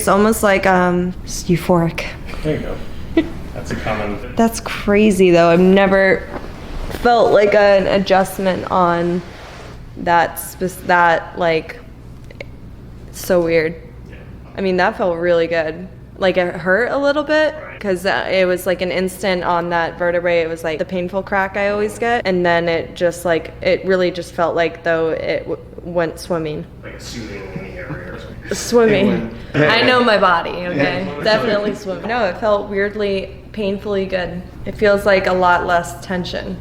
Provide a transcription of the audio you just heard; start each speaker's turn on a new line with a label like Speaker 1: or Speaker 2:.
Speaker 1: It's almost like just euphoric.
Speaker 2: There you go. That's a common.
Speaker 1: That's crazy though. I've never felt like an adjustment on that like, so weird. I mean, that felt really good. Like it hurt a little bit because it was like an instant on that vertebrae. It was like the painful crack I always get. And then it just like, it really just felt like though it went swimming.
Speaker 2: Like a soothing in the area or something.
Speaker 1: Swimming. I know my body, okay? Definitely swimming. No, it felt weirdly, painfully good. It feels like a lot less tension.